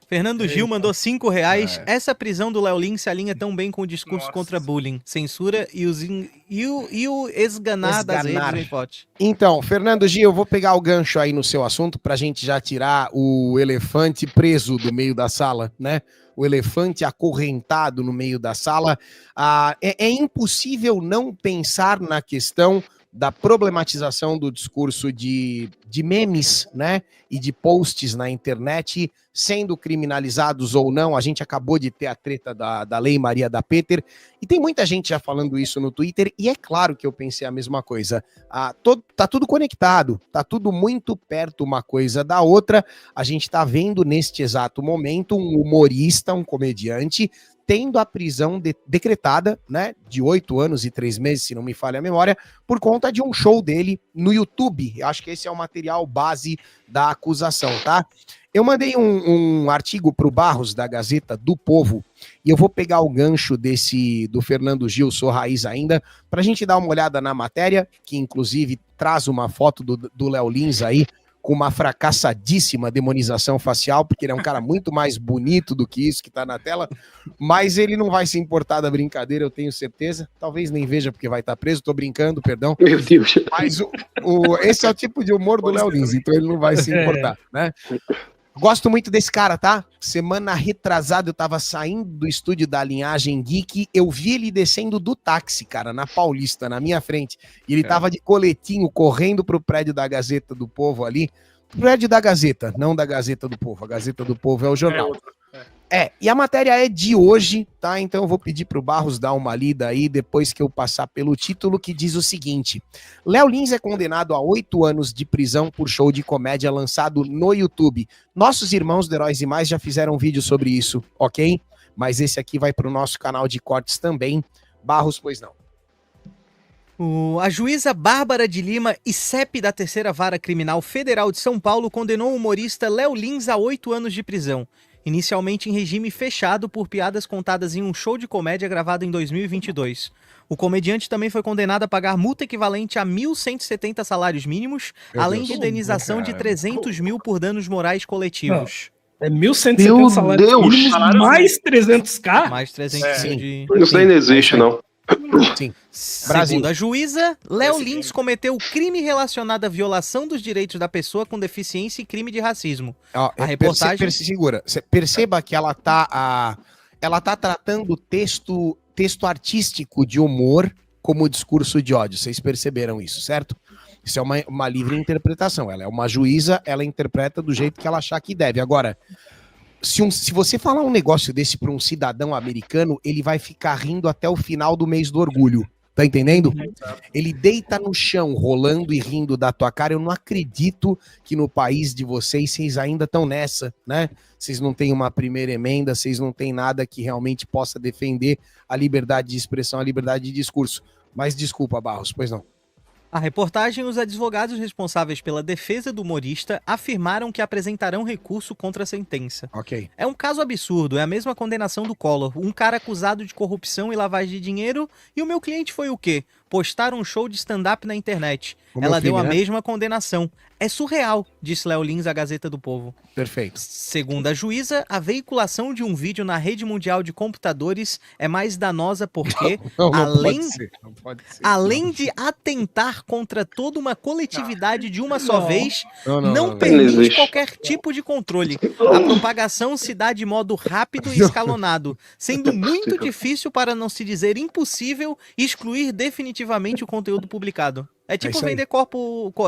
Fernando Gil mandou R$ 5. Essa prisão do Léo Lins se alinha tão bem com o discurso contra bullying, censura e o esganar das redes em pote. Então, Fernando Gil, eu vou pegar o gancho aí no seu assunto pra gente já tirar o elefante preso do meio da sala, né? O elefante acorrentado no meio da sala. É impossível não pensar na questão da problematização do discurso de memes, né, e de posts na internet, sendo criminalizados ou não. A gente acabou de ter a treta da Lei Maria da Peter, e tem muita gente já falando isso no Twitter, e é claro que eu pensei a mesma coisa. Tá tudo conectado, tá tudo muito perto uma coisa da outra. A gente tá vendo neste exato momento um humorista, um comediante, tendo a prisão decretada, né, de 8 anos e 3 meses, se não me falha a memória, por conta de um show dele no YouTube. Eu acho que esse é o material base da acusação, tá? Eu mandei um artigo pro Barros, da Gazeta do Povo, e eu vou pegar o gancho do Fernando Gil, sou raiz ainda, pra gente dar uma olhada na matéria, que inclusive traz uma foto do Léo Lins aí, com uma fracassadíssima demonização facial, porque ele é um cara muito mais bonito do que isso que tá na tela, mas ele não vai se importar da brincadeira, eu tenho certeza. Talvez nem veja porque vai estar preso, tô brincando, perdão. Meu Deus. Mas esse é o tipo de humor do Léo Lins, então ele não vai se importar, né? Gosto muito desse cara, tá? Semana retrasada eu tava saindo do estúdio da Linhagem Geek, eu vi ele descendo do táxi, cara, na Paulista, na minha frente. E ele tava de coletinho, correndo pro prédio da Gazeta do Povo ali. Prédio da Gazeta, não da Gazeta do Povo. A Gazeta do Povo é o jornal. E a matéria é de hoje, tá? Então eu vou pedir pro Barros dar uma lida aí, depois que eu passar pelo título, que diz o seguinte: Léo Lins é condenado a 8 anos de prisão por show de comédia lançado no YouTube. Nossos irmãos do Heróis e Mais já fizeram um vídeo sobre isso, ok? Mas esse aqui vai pro nosso canal de cortes também. Barros, pois não. A juíza Bárbara de Lima e CEP da Terceira Vara Criminal Federal de São Paulo condenou o humorista Léo Lins a 8 anos de prisão. Inicialmente em regime fechado por piadas contadas em um show de comédia gravado em 2022. O comediante também foi condenado a pagar multa equivalente a 1.170 salários mínimos, além de indenização de 300 mil por danos morais coletivos. É 1.170 salários mínimos, mais 300k? Mais 300 mil de... Isso aí não existe, não. Sim. Segundo a juíza, Léo Lins cometeu crime relacionado à violação dos direitos da pessoa com deficiência e crime de racismo. A reportagem... Segura. Perceba que ela tá tratando texto artístico de humor como discurso de ódio. Vocês perceberam isso, certo? Isso é uma livre interpretação. Ela é uma juíza, ela interpreta do jeito que ela achar que deve. Agora, se você falar um negócio desse para um cidadão americano, ele vai ficar rindo até o final do mês do orgulho. Tá entendendo? Ele deita no chão, rolando e rindo da tua cara. Eu não acredito que no país de vocês ainda estão nessa, né? Vocês não têm uma primeira emenda, vocês não têm nada que realmente possa defender a liberdade de expressão, a liberdade de discurso. Mas desculpa, Barros, pois não. A reportagem, os advogados responsáveis pela defesa do humorista afirmaram que apresentarão recurso contra a sentença. Ok. É um caso absurdo, é a mesma condenação do Collor. Um cara acusado de corrupção e lavagem de dinheiro, e o meu cliente foi o quê? Postar um show de stand-up na internet. Ela deu a mesma condenação. É surreal, disse Léo Lins à Gazeta do Povo. Perfeito. Segundo a juíza, a veiculação de um vídeo na rede mundial de computadores é mais danosa porque, além de atentar contra toda uma coletividade de uma só vez, não permite qualquer tipo de controle. A propagação se dá de modo rápido e escalonado, sendo muito difícil, para não se dizer impossível, excluir definitivamente o conteúdo publicado. É tipo vender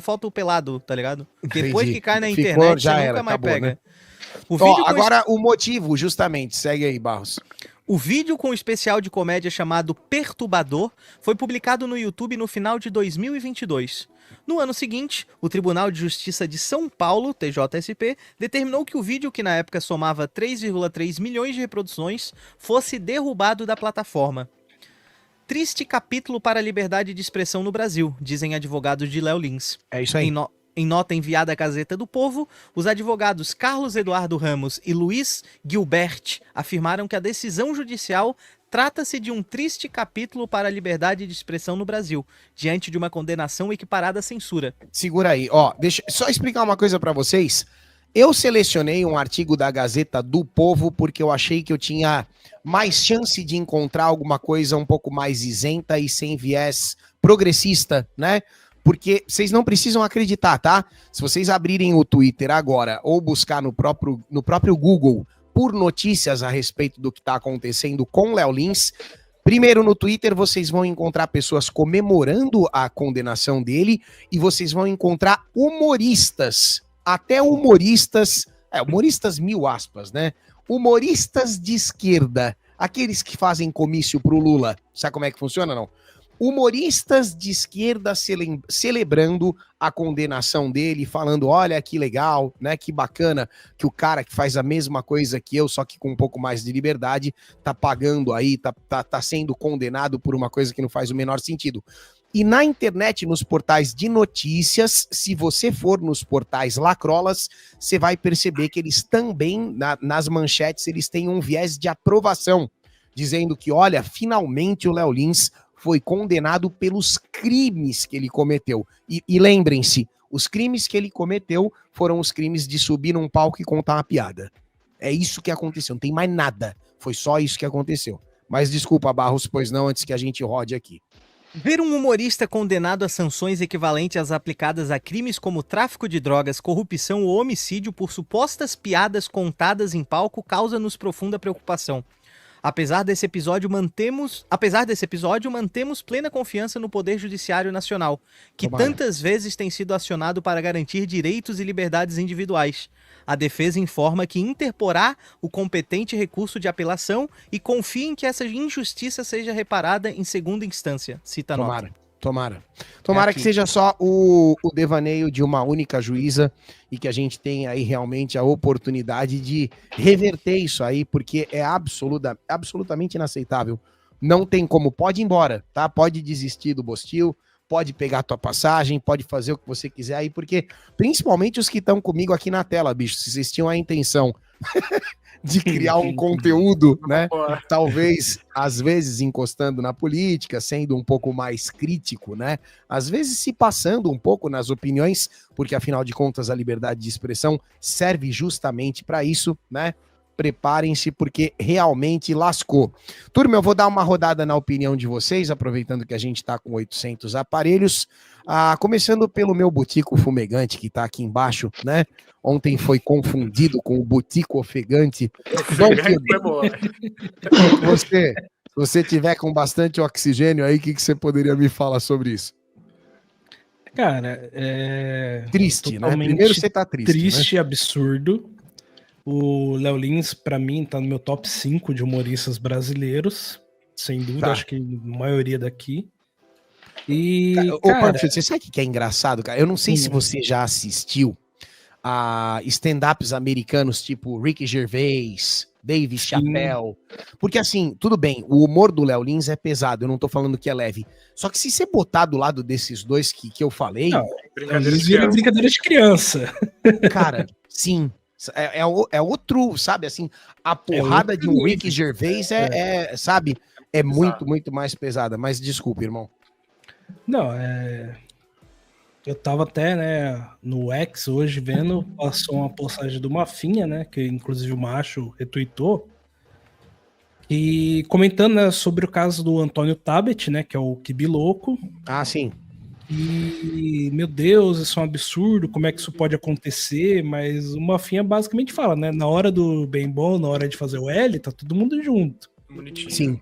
foto pelado, tá ligado? Depois que cai na internet, já nunca mais pega. Né? O motivo, justamente, segue aí, Barros. O vídeo com o especial de comédia chamado Perturbador foi publicado no YouTube no final de 2022. No ano seguinte, o Tribunal de Justiça de São Paulo, TJSP, determinou que o vídeo, que na época somava 3,3 milhões de reproduções, fosse derrubado da plataforma. Triste capítulo para a liberdade de expressão no Brasil, dizem advogados de Léo Lins. É isso aí. Em nota enviada à Gazeta do Povo, os advogados Carlos Eduardo Ramos e Luiz Gilbert afirmaram que a decisão judicial trata-se de um triste capítulo para a liberdade de expressão no Brasil, diante de uma condenação equiparada à censura. Segura aí, deixa eu só explicar uma coisa para vocês. Eu selecionei um artigo da Gazeta do Povo porque eu achei que eu tinha mais chance de encontrar alguma coisa um pouco mais isenta e sem viés progressista, né? Porque vocês não precisam acreditar, tá? Se vocês abrirem o Twitter agora ou buscar no próprio Google por notícias a respeito do que está acontecendo com Léo Lins, primeiro no Twitter vocês vão encontrar pessoas comemorando a condenação dele e vocês vão encontrar humoristas, até humoristas, humoristas mil aspas, né? Humoristas de esquerda, aqueles que fazem comício pro Lula. Sabe como é que funciona, não? Humoristas de esquerda celebrando a condenação dele, falando, olha que legal, né, que bacana que o cara que faz a mesma coisa que eu, só que com um pouco mais de liberdade, tá pagando aí, tá sendo condenado por uma coisa que não faz o menor sentido. E na internet, nos portais de notícias, se você for nos portais lacrolas, você vai perceber que eles também, nas manchetes, eles têm um viés de aprovação, dizendo que, olha, finalmente o Léo Lins foi condenado pelos crimes que ele cometeu. E lembrem-se, os crimes que ele cometeu foram os crimes de subir num palco e contar uma piada. É isso que aconteceu, não tem mais nada. Foi só isso que aconteceu. Mas desculpa, Barros, pois não, antes que a gente rode aqui. Ver um humorista condenado a sanções equivalentes às aplicadas a crimes como tráfico de drogas, corrupção ou homicídio por supostas piadas contadas em palco causa-nos profunda preocupação. Apesar desse episódio, mantemos plena confiança no Poder Judiciário Nacional, que tantas vezes tem sido acionado para garantir direitos e liberdades individuais. A defesa informa que interporá o competente recurso de apelação e confia em que essa injustiça seja reparada em segunda instância. Cita a nota. Tomara que seja só o devaneio de uma única juíza e que a gente tenha aí realmente a oportunidade de reverter isso aí, porque é absolutamente inaceitável. Não tem como, pode ir embora, tá? Pode desistir do Bostil, pode pegar a tua passagem, pode fazer o que você quiser aí, porque principalmente os que estão comigo aqui na tela, bicho, se vocês tinham a intenção de criar um conteúdo, né? Talvez, às vezes, encostando na política, sendo um pouco mais crítico, né? Às vezes se passando um pouco nas opiniões, porque afinal de contas a liberdade de expressão serve justamente para isso, né? Preparem-se porque realmente lascou. Turma, eu vou dar uma rodada na opinião de vocês, aproveitando que a gente está com 800 aparelhos, começando pelo meu Butico Fumegante, que está aqui embaixo, né? Ontem foi confundido com o Butico Ofegante. Se você tiver com bastante oxigênio aí, o que você poderia me falar sobre isso? Cara, triste, né? Primeiro você tá triste. Triste, né? Absurdo. O Léo Lins, pra mim, tá no meu top 5 de humoristas brasileiros. Sem dúvida, acho que a maioria daqui. E, cara, você sabe o que é engraçado, cara? Eu não sei se você já assistiu a stand-ups americanos tipo Ricky Gervais, Dave Chappelle. Porque assim, tudo bem, o humor do Léo Lins é pesado, eu não tô falando que é leve. Só que se você botar do lado desses dois que eu falei... Não, brincadeira de criança. Cara, sim. É outro, sabe, assim, a porrada de um Ricky Gervais sabe, é muito, muito mais pesada. Mas desculpa, irmão. Não, eu tava até, né, no X hoje vendo, passou uma postagem do Mafinha, né, que inclusive o Macho retweetou, e comentando, né, sobre o caso do Antônio Tabet, né, que é o Kibiloco. Ah, sim. E, meu Deus, isso é um absurdo, como é que isso pode acontecer? Mas o Mafinha basicamente fala, né? Na hora do bem bom, na hora de fazer o L, tá todo mundo junto. Bonitinho. Sim.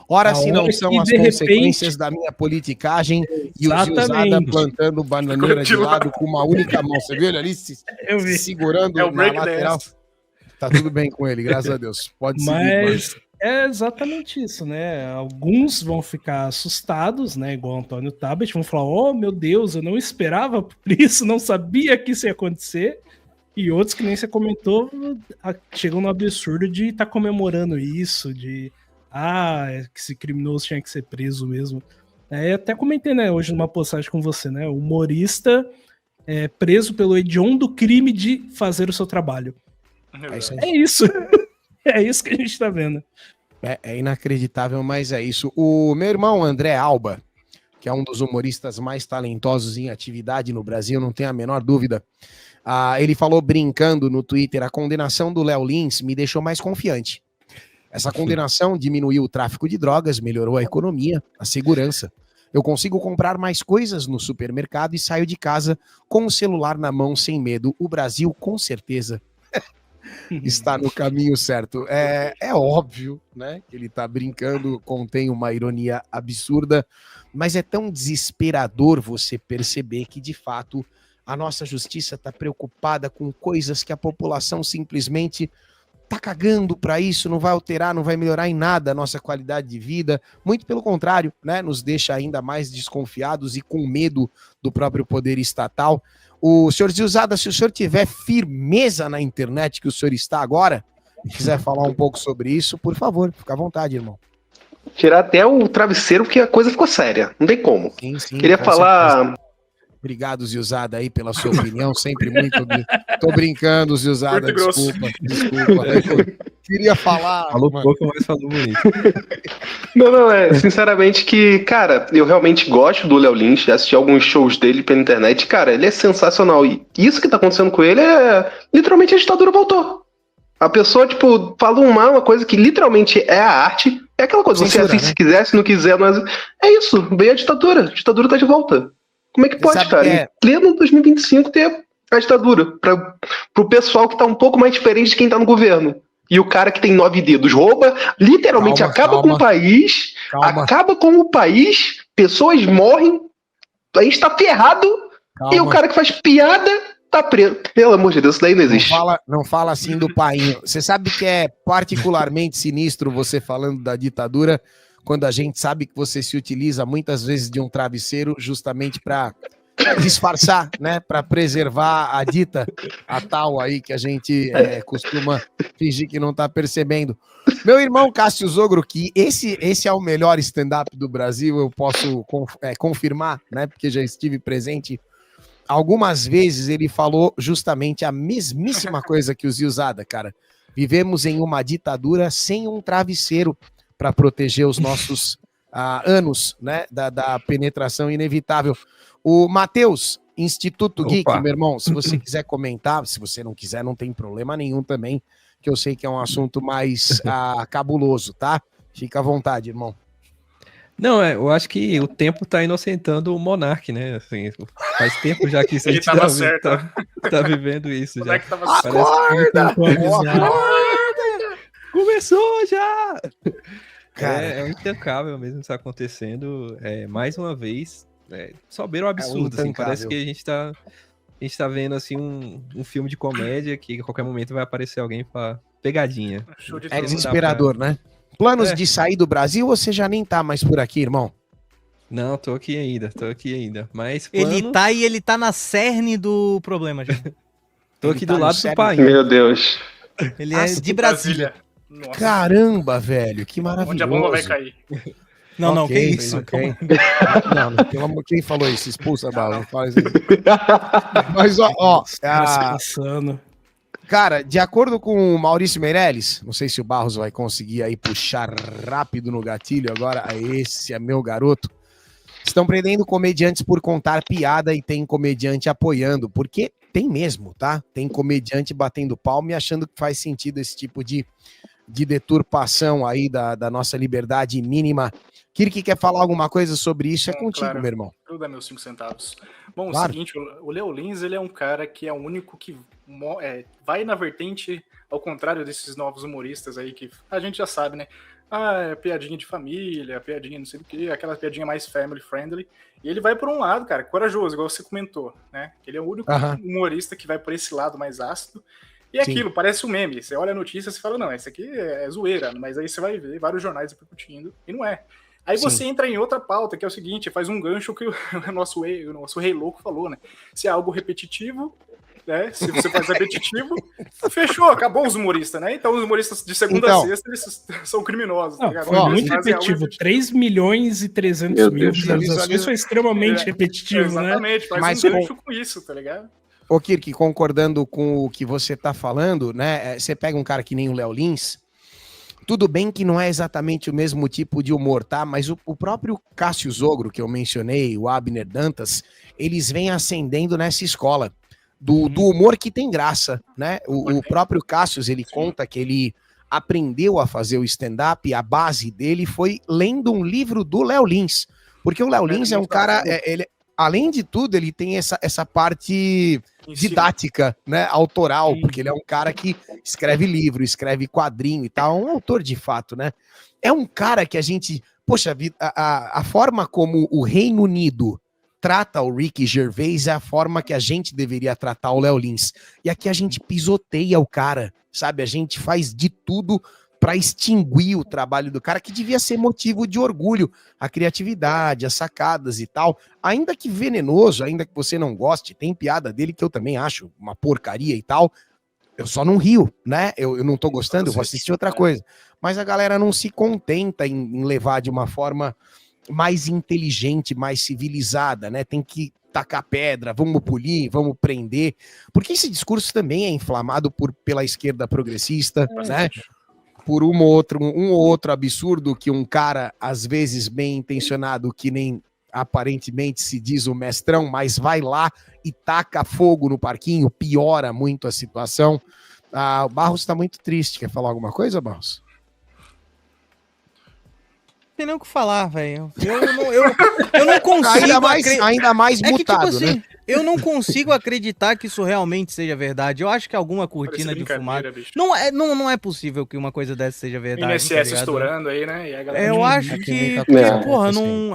Ora, se não são as consequências da minha politicagem e o Gilzada plantando bananeira de lado com uma única mão. Você viu ele ali segurando na lateral? Tá tudo bem com ele, graças a Deus. Pode seguir. Mas é exatamente isso, né? Alguns vão ficar assustados, né? Igual o Antônio Tabet, vão falar, oh, meu Deus, eu não esperava por isso, não sabia que isso ia acontecer. E outros, que nem você comentou, chegam no absurdo de estar comemorando isso, de que esse criminoso tinha que ser preso mesmo. Eu até comentei, né, hoje numa postagem com você, né? O humorista preso pelo hediondo crime de fazer o seu trabalho. É isso. É isso que a gente tá vendo. É inacreditável, mas é isso. O meu irmão André Alba, que é um dos humoristas mais talentosos em atividade no Brasil, não tenho a menor dúvida. Ele falou brincando no Twitter: a condenação do Léo Lins me deixou mais confiante. Essa condenação diminuiu o tráfico de drogas, melhorou a economia, a segurança. Eu consigo comprar mais coisas no supermercado e saio de casa com o celular na mão sem medo. O Brasil, com certeza, está no caminho certo. É óbvio, né, que ele está brincando, contém uma ironia absurda, mas é tão desesperador você perceber que, de fato, a nossa justiça está preocupada com coisas que a população simplesmente tá cagando para isso, não vai alterar, não vai melhorar em nada a nossa qualidade de vida, muito pelo contrário, né, nos deixa ainda mais desconfiados e com medo do próprio poder estatal. O senhor Zilzada, se o senhor tiver firmeza na internet que o senhor está agora, e quiser falar um pouco sobre isso, por favor, fica à vontade, irmão. Tirar até o travesseiro, porque a coisa ficou séria, não tem como. Sim, queria falar... Certeza. Obrigado, Zilzada, aí pela sua opinião, sempre muito... Tô brincando, Zilzada, desculpa. Queria falar... Falou pouco, mas falou bonito. Não, sinceramente que, cara, eu realmente gosto do Léo Lins, já assisti alguns shows dele pela internet, cara, ele é sensacional, e isso que tá acontecendo com ele é, literalmente, a ditadura voltou. A pessoa, tipo, fala uma coisa que literalmente é a arte, é aquela coisa, você assiste, né? Se quiser, se não quiser, mas é isso, veio a ditadura tá de volta. Como é que pode, cara? Em pleno 2025 ter a ditadura pro pessoal que tá um pouco mais diferente de quem tá no governo. E o cara que tem 9 dedos rouba, literalmente acaba com o país, pessoas morrem, a gente tá ferrado, e o cara que faz piada tá preso. Pelo amor de Deus, isso daí não existe. Não fala assim do painho. Você sabe que é particularmente sinistro você falando da ditadura, quando a gente sabe que você se utiliza muitas vezes de um travesseiro justamente para disfarçar, né, para preservar a tal aí que a gente costuma fingir que não tá percebendo. Meu irmão Cássio Zogro, que esse é o melhor stand-up do Brasil, eu posso confirmar, né, porque já estive presente algumas vezes. Ele falou justamente a mesmíssima coisa que o Zilzada, cara. Vivemos em uma ditadura sem um travesseiro para proteger os nossos anos, né, da penetração inevitável. O Matheus, Instituto Geek, meu irmão, se você quiser comentar, se você não quiser, não tem problema nenhum também, que eu sei que é um assunto mais cabuloso, tá? Fica à vontade, irmão. Não, eu acho que o tempo tá inocentando o Monark, né? Assim, faz tempo já que a gente tá vivendo isso. Já. Acorda! Começou já! Cara, é intancável mesmo isso acontecendo. Mais uma vez, só beira o absurdo. Assim, parece que a gente tá vendo assim, um filme de comédia que a qualquer momento vai aparecer alguém pra pegadinha. É desesperador, né? Planos de sair do Brasil ou você já nem tá mais por aqui, irmão? Não, tô aqui ainda. Mas ele tá na cerne do problema, gente. Tô aqui do lado do país. Meu Deus. Ele é de Brasília. Nossa. Caramba, velho, que maravilhoso. Onde a bomba vai cair. Não, que isso? Okay. Não, pelo amor, quem falou isso? Expulsa a bala, não faz isso. Mas, cara, de acordo com o Maurício Meirelles, não sei se o Barros vai conseguir aí puxar rápido no gatilho agora, esse é meu garoto, estão prendendo comediantes por contar piada e tem comediante apoiando, porque tem mesmo, tá? Tem comediante batendo palma e achando que faz sentido esse tipo de deturpação aí da nossa liberdade mínima. Kirk quer falar alguma coisa sobre isso? É contigo, claro, meu irmão. Eu dar meus 5 centavos. Bom, claro. O seguinte, o Léo Lins, ele é um cara que é o único que vai na vertente ao contrário desses novos humoristas aí que a gente já sabe, né? É piadinha de família, piadinha não sei o que, aquela piadinha mais family friendly. E ele vai por um lado, cara, corajoso, igual você comentou, né? Ele é o único humorista que vai por esse lado mais ácido. E aquilo, parece um meme. Você olha a notícia e fala, não, esse aqui é zoeira, mas aí você vai ver vários jornais repercutindo, e não é. Aí você entra em outra pauta, que é o seguinte, faz um gancho que o nosso rei louco falou, né? Se é algo repetitivo, né? Se você faz repetitivo, fechou, acabou os humoristas, né? Então os humoristas de segunda a sexta, eles são criminosos. Não, foi muito repetitivo, 3 milhões e 300 mil visualizações, foi extremamente repetitivo, exatamente, né? Faz um gancho com isso, tá ligado? Ô, Kirk, concordando com o que você tá falando, né? Você pega um cara que nem o Léo Lins, tudo bem que não é exatamente o mesmo tipo de humor, tá? Mas o próprio Cássio Zogro, que eu mencionei, o Abner Dantas, eles vêm ascendendo nessa escola. do humor que tem graça, né? O próprio Cassius, ele conta que ele aprendeu a fazer o stand-up e a base dele foi lendo um livro do Léo Lins. Porque o Léo Lins é um cara, ele, além de tudo, ele tem essa parte didática, né, autoral, porque ele é um cara que escreve livro, escreve quadrinho e tal, um autor de fato, né? É um cara que a gente, poxa vida, a forma como o Reino Unido trata o Ricky Gervais é a forma que a gente deveria tratar o Léo Lins. E aqui a gente pisoteia o cara, sabe? A gente faz de tudo para extinguir o trabalho do cara, que devia ser motivo de orgulho, a criatividade, as sacadas e tal. Ainda que venenoso, ainda que você não goste, tem piada dele que eu também acho uma porcaria e tal. Eu só não rio, né? Eu não tô gostando, eu vou assistir outra coisa. Mas a galera não se contenta em levar de uma forma mais inteligente, mais civilizada, né? Tem que tacar pedra, vamos polir, vamos prender. Porque esse discurso também é inflamado pela esquerda progressista, né? Por um ou outro absurdo que um cara, às vezes bem intencionado, que nem aparentemente se diz o mestrão, mas vai lá e taca fogo no parquinho, piora muito a situação. O Barros tá muito triste. Quer falar alguma coisa, Barros? Não tem nem o que falar, velho. Eu não consigo... Ainda mais mutado, que, tipo assim, né? Eu não consigo acreditar que isso realmente seja verdade. Eu acho que alguma cortina de fumaça... Não é possível que uma coisa dessa seja verdade. INSS estourando aí, né? E a galera... Eu acho que... porra,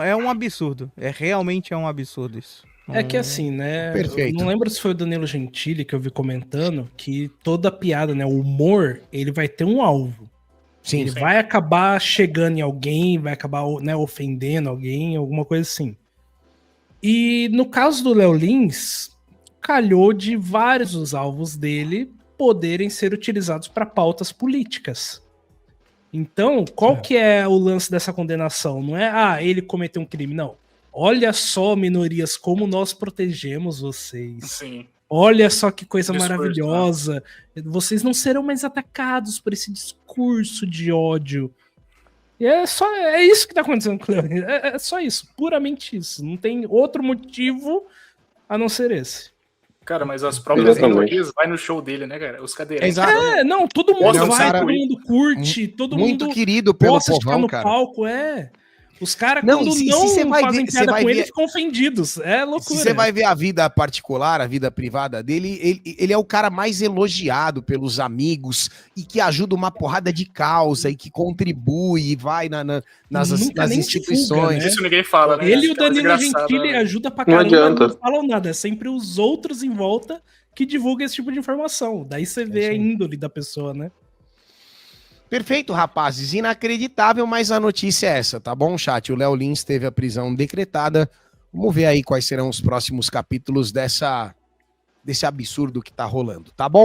é um absurdo. Realmente é um absurdo isso. É que assim, né? Perfeito. Eu não lembro se foi o Danilo Gentili que eu vi comentando que toda piada, né? O humor, ele vai ter um alvo. Sim, ele vai acabar chegando em alguém, vai acabar, né, ofendendo alguém, alguma coisa assim. E no caso do Léo Lins, calhou de vários dos alvos dele poderem ser utilizados para pautas políticas. Então, qual que é o lance dessa condenação? Não é, ele cometeu um crime, não. Olha só, minorias, como nós protegemos vocês. Sim. Olha só que coisa maravilhosa. Vocês não serão mais atacados por esse discurso de ódio. E é isso que tá acontecendo com o Léo. É só isso, puramente isso. Não tem outro motivo a não ser esse. Cara, mas as próprias minorias vai no show dele, né, cara? Os cadeirantes. Não, todo mundo vai, todo mundo curte, todo muito mundo querido pelo gosta de ficar povão, no cara. palco, Os caras, quando não fazem piada com ele, ficam ofendidos. É loucura. Se você vai ver a vida particular, a vida privada dele, ele é o cara mais elogiado pelos amigos e que ajuda uma porrada de causa e que contribui e vai nas instituições. Divulga, né? Isso ninguém fala, né? Ele e o Danilo Gentili ajudam pra caramba, não falam nada. É sempre os outros em volta que divulgam esse tipo de informação. Daí você vê a índole da pessoa, né? Perfeito, rapazes. Inacreditável, mas a notícia é essa, tá bom, chat? O Léo Lins teve a prisão decretada. Vamos ver aí quais serão os próximos capítulos desse absurdo que tá rolando, tá bom?